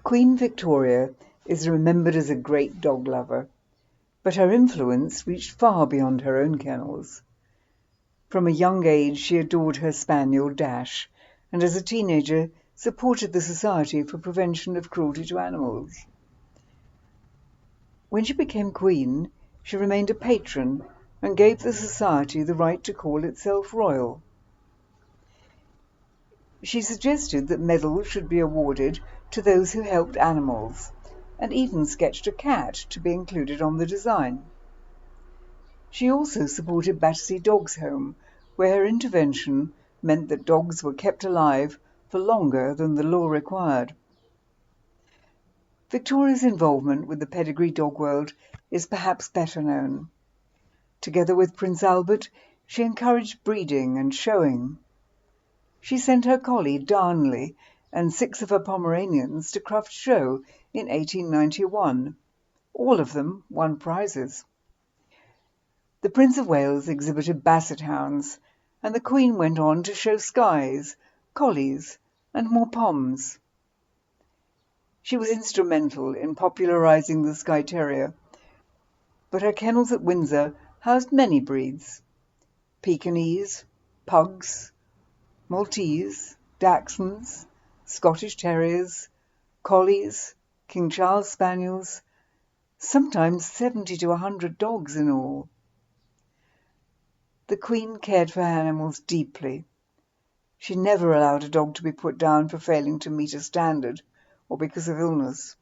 Queen Victoria is remembered as a great dog lover, but her influence reached far beyond her own kennels. From a young age she adored her spaniel Dash, and as a teenager supported the Society for Prevention of Cruelty to Animals. When she became queen, she remained a patron and gave the society the right to call itself royal. She suggested that medals should be awarded to those who helped animals, and even sketched a cat to be included on the design. She also supported Battersea Dogs Home, where her intervention meant that dogs were kept alive for longer than the law required. Victoria's involvement with the pedigree dog world is perhaps better known. Together with Prince Albert, she encouraged breeding and showing. She sent her collie Darnley and 6 of her Pomeranians to Cruft Show in 1891. All of them won prizes. The Prince of Wales exhibited Basset hounds, and the Queen went on to show Skyes, collies, and more Poms. She was instrumental in popularising the Skye Terrier, but her kennels at Windsor housed many breeds: Pekingese, Pugs, Maltese, Dachshunds, Scottish Terriers, Collies, King Charles Spaniels, sometimes 70 to 100 dogs in all. The Queen cared for her animals deeply. She never allowed a dog to be put down for failing to meet a standard or because of illness.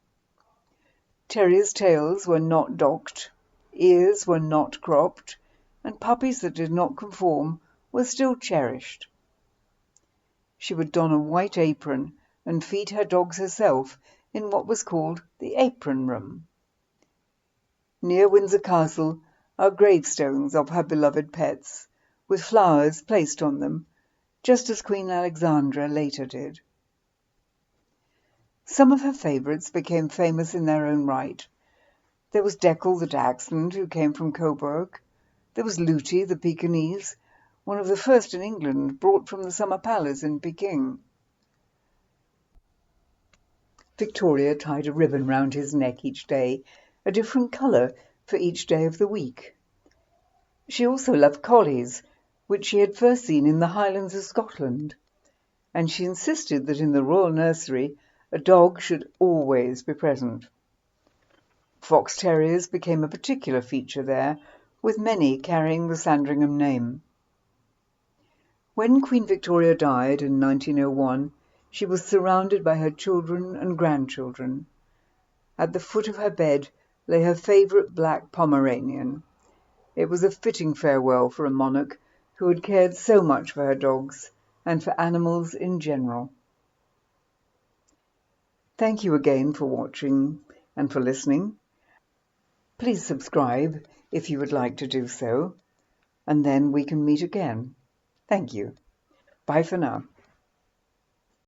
Terriers' tails were not docked, ears were not cropped, and puppies that did not conform were still cherished. She would don a white apron and feed her dogs herself in what was called the apron room. Near Windsor Castle are gravestones of her beloved pets, with flowers placed on them, just as Queen Alexandra later did. Some of her favourites became famous in their own right. There was Deckel the Dachshund, who came from Coburg. There was Lootie the Pekingese, one of the first in England, brought from the Summer Palace in Peking. Victoria tied a ribbon round his neck each day, a different colour for each day of the week. She also loved collies, which she had first seen in the Highlands of Scotland, and she insisted that in the royal nursery a dog should always be present. Fox terriers became a particular feature there, with many carrying the Sandringham name. When Queen Victoria died in 1901, she was surrounded by her children and grandchildren. At the foot of her bed lay her favourite black Pomeranian. It was a fitting farewell for a monarch who had cared so much for her dogs and for animals in general. Thank you again for watching and for listening. Please subscribe if you would like to do so, and then we can meet again. Thank you. Bye for now.